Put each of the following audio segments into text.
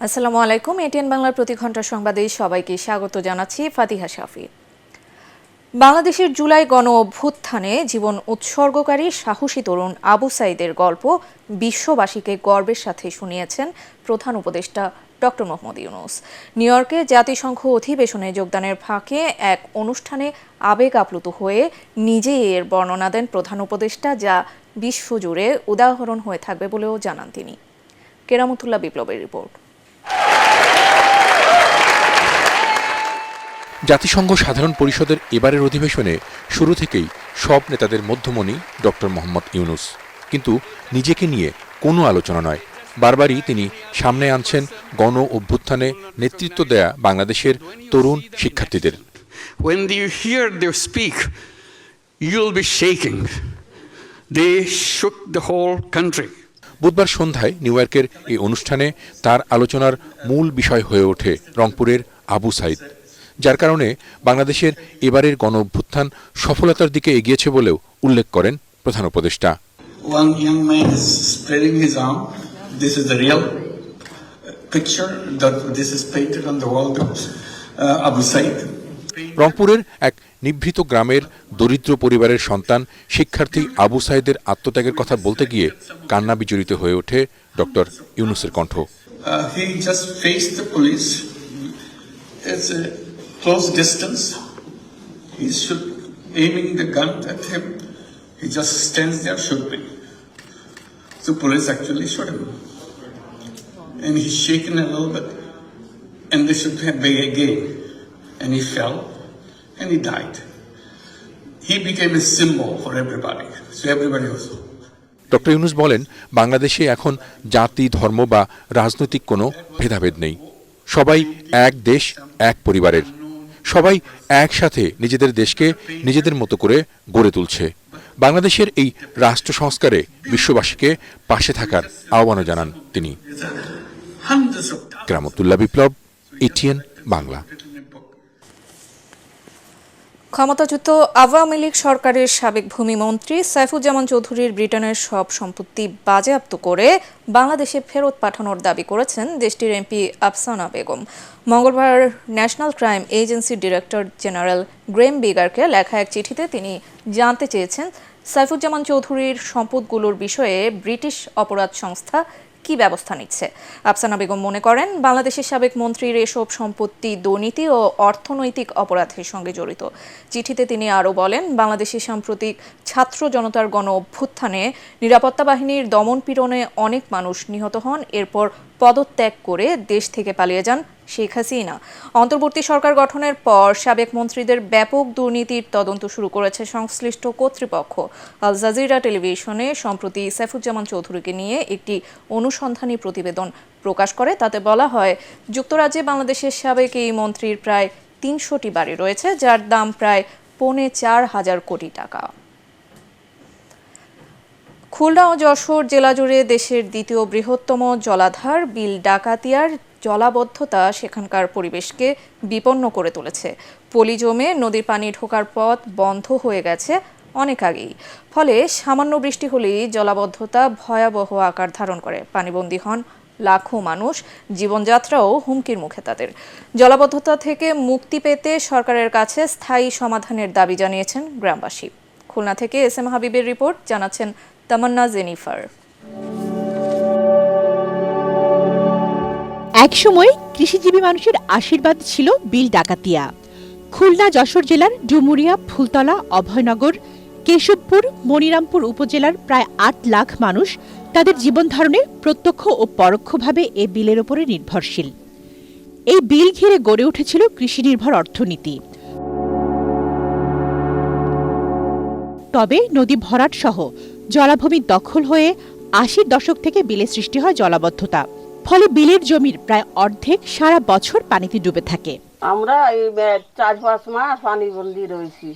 আসসালামু আলাইকুম। এটিএন বাংলার প্রতি ঘন্টা সংবাদে সবাইকে স্বাগত জানাচ্ছি ফাতিহা শাফি। বাংলাদেশের জুলাই গণ অভ্যুত্থানে জীবন উৎসর্গকারী সাহসী তরুণ আবু সাইদের গল্প বিশ্ববাসীকে গর্বের সাথে শুনিয়েছেন প্রধান উপদেষ্টা ডক্টর মোহাম্মদ ইউনূস। নিউ ইয়র্কে জাতিসংঘ অধিবেশনে যোগদানের ফাঁকে এক অনুষ্ঠানে আবেগ আপ্লুত হয়ে নিজেই এর বর্ণনা দেন প্রধান উপদেষ্টা, যা বিশ্বজুড়ে উদাহরণ হয়ে থাকবে বলেও জানান তিনি। কেরামতুল্লাহ বিপ্লবের রিপোর্ট। জাতিসংঘ সাধারণ পরিষদের এবারের অধিবেশনে শুরু থেকেই সব নেতাদের মধ্যমণি ডক্টর মোহাম্মদ ইউনূস, কিন্তু নিজেকে নিয়ে কোনো আলোচনা নয়। বারবারই তিনি সামনে আনছেন গণ অভ্যুত্থানে নেতৃত্ব দেয়া বাংলাদেশের তরুণ শিক্ষার্থীদের। When you hear them speak, you'll be shaking. They shook the whole country. বুধবার সন্ধ্যায় নিউ ইয়র্কের এই অনুষ্ঠানে তার আলোচনার মূল বিষয় হয়ে ওঠে রংপুরের আবু সাইদ, যার কারণে বাংলাদেশের এবারের গণ অভ্যুত্থান সফলতার দিকে এগিয়েছে বলেও উল্লেখ করেন প্রধান উপদেষ্টা। One young man is spreading his arm. This is the real picture that this is painted on the wall of Abu Said. রংপুরের এক নিভৃত গ্রামের দরিদ্র পরিবারের সন্তান শিক্ষার্থী আবু সাইদের আত্মত্যাগের কথা বলতে গিয়ে কান্না বিজড়িত হয়ে ওঠে ডক্টর ইউনূসের কণ্ঠ। He just faced the police. It's a close distance. He's aiming the gun at him. He just stands there, shoot me. So police actually shot him. And he's shaken a little bit. And they shoot him again. And he fell. And he died. He became a symbol for everybody. So everybody was... doctor Yunus বলেন, বাংলাদেশে এখন জাতি, ধর্ম বা রাজনৈতিক কোনো ভেদাভেদ নেই। সবাই এক দেশ, এক পরিবারের। সবাই একসাথে নিজেদের দেশকে নিজেদের মতো করে গড়ে তুলছে। বাংলাদেশের এই রাষ্ট্র সংস্কারে বিশ্ববাসীকে পাশে থাকার আহ্বানও জানান তিনি। কেরামতুল্লাহ বিপ্লব, এটিএন বাংলা। ক্ষমতাচ্যুত আওয়ামী লীগ সরকারের সাবেক ভূমিমন্ত্রী সাইফুজ্জামান চৌধুরীর ব্রিটেনের সব সম্পত্তি বাজেয়াপ্ত করে বাংলাদেশে ফেরত পাঠানোর দাবি করেছেন দেশটির এমপি আফসানা বেগম। মঙ্গলবার ন্যাশনাল ক্রাইম এজেন্সির ডিরেক্টর জেনারেল গ্রেম বিগারকে লেখা এক চিঠিতে তিনি জানতে চেয়েছেন সাইফুজ্জামান চৌধুরীর সম্পদগুলোর বিষয়ে ব্রিটিশ অপরাধ সংস্থা কি ব্যবস্থা নিচ্ছে। আফসানা বেগম মনে করেন, বাংলাদেশের সাবেক মন্ত্রীর এসব সম্পত্তি দুর্নীতি ও অর্থনৈতিক অপরাধের সঙ্গে জড়িত। চিঠিতে তিনি আরও বলেন, বাংলাদেশের সাম্প্রতিক ছাত্র জনতার গণ অভ্যুত্থানে নিরাপত্তা বাহিনীর দমনপীড়নে অনেক মানুষ নিহত হন, এরপর পদত্যাগ করে দেশ থেকে পালিয়ে যান শেখ হাসিনা। অন্তর্বর্তী সরকার গঠনের পর সাবেক মন্ত্রীদের ব্যাপক দুর্নীতির তদন্ত শুরু করেছে সংশ্লিষ্ট কর্তৃপক্ষ। আল জাজিরা টেলিভিশনে সম্প্রতি সাইফুজ্জামান চৌধুরীকে নিয়ে একটি অনুসন্ধানী প্রতিবেদন প্রকাশ করে। তাতে বলা হয়, যুক্তরাজ্যে বাংলাদেশের সাবেক এই মন্ত্রীর প্রায় ৩০০টি বাড়ি রয়েছে, যার দাম প্রায় ৪.৫ কোটি টাকা। খুলনা ও যশোর জেলা জুড়ে দেশের দ্বিতীয় বৃহত্তম জলাধার বিল ডাকাতিয়ার জলাবদ্ধতা সেখানকার পরিবেশকে বিপন্ন করে তুলেছে। পলি জমে নদীর পানি ঢোকার পথ বন্ধ হয়ে গেছে অনেক আগেই। ফলে সামান্য বৃষ্টি হলেই জলাবদ্ধতা ভয়াবহ আকার ধারণ করে। পানিবন্দী হন লাখো মানুষ, জীবনযাত্রাও হুমকির মুখে তাদের। জলাবদ্ধতা থেকে মুক্তি পেতে সরকারের কাছে স্থায়ী সমাধানের দাবি জানিয়েছেন গ্রামবাসী। খুলনা থেকে এস এম হাবিবের রিপোর্ট, জানাচ্ছেন তামান্না জেনিফার। একসময় কৃষিজীবী মানুষের আশীর্বাদ ছিল বিল ডাকাতিয়া। খুলনা যশোর জেলার ডুমুরিয়া, ফুলতলা, অভয়নগর, কেশবপুর, মনিরামপুর উপজেলার প্রায় ৮ লাখ মানুষ তাদের জীবন ধারণে প্রত্যক্ষ ও পরোক্ষভাবে এ বিলের উপরে নির্ভরশীল। এই বিল ঘিরে গড়ে উঠেছিল কৃষি নির্ভর অর্থনীতি। তবে নদী ভরাট সহ জলাভূমি দখল হয়ে ৮০-র দশক থেকে বিলে সৃষ্টি হয় জলাবদ্ধতা। ফলে বিলের জমির প্রায় অর্ধেক সারা বছর পানিতে ডুবে থাকে। আমরা এই ৪-৫ মাস পানিবন্দী রয়েছি।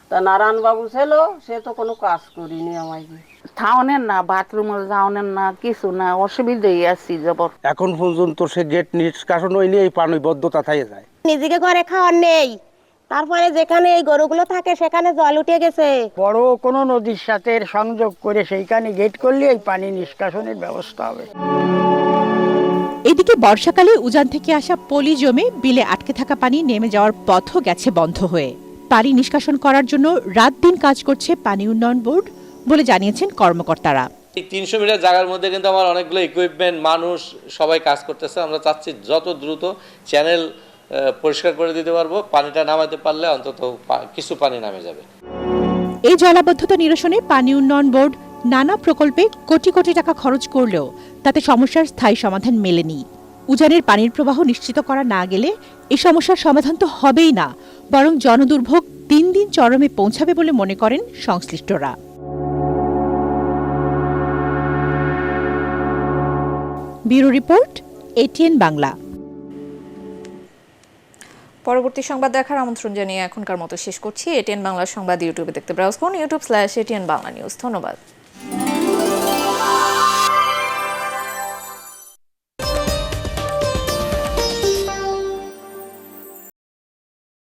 তা নারায়ণ বাবু ছিল, সে তো কোনো কাজ করিনি আমাকে। থাউনেন না, বাথরুমে যাওনেন না, কিছু না, অসুবিধাই আছি জবর। এখন পর্যন্ত সে গেট নিষ্কাশন হয়নি, এই পানিবদ্ধতা থেকে যায়। নিজেকে ঘরে খাওয়ার নেই, তারপরে যেখানে এই গরুগুলো থাকে সেখানে জল উঠে গেছে। বড় কোনো নদীর সাথে সংযোগ করে সেইখানে গেট করলে এই পানি নিষ্কাশনের ব্যবস্থা হবে। এদিকে বর্ষাকালে উজান থেকে আসা পলি জমে বিলে আটকে থাকা পানি নেমে যাওয়ার পথও গেছে বন্ধ হয়ে। পানি নিষ্কাশন করার জন্য রাত দিন কাজ করছে পানি উন্নয়ন বোর্ড বলে জানিয়েছেন কর্মকর্তারা। এই 300 মিটার জায়গার মধ্যে কিন্তু আমার অনেকগুলো ইকুইপমেন্ট, মানুষ সবাই কাজ করতেছে। আমরা চাচ্ছি যত দ্রুত চ্যানেল পরিষ্কার করে দিতে পারবো। পানিটা নামাতে পারলে অন্তত কিছু পানি নামে যাবে। এই জলাবদ্ধতা নিরসনে পানি উন্নয়ন বোর্ড নানা প্রকল্পে কোটি কোটি টাকা খরচ করলেও তাতে সমস্যার স্থায়ী সমাধান মেলেনি। উজানের পানির প্রবাহ নিশ্চিত করা না গেলে এই সমস্যার সমাধান তো হবেই না, বরং জনদুর্ভোগ দিন দিন চরমে পৌঁছাবে বলে মনে করেন সংশ্লিষ্টরা। Bureau report, ATN Bangla. পরবর্তী সংবাদ দেখার আমন্ত্রণ জানিয়ে এখনকার মতো শেষ করছি। এটিএন বাংলা সংবাদ ইউটিউবে দেখতে ব্রাউজ করুন, youtube/ATN বাংলা নিউজ। ধন্যবাদ।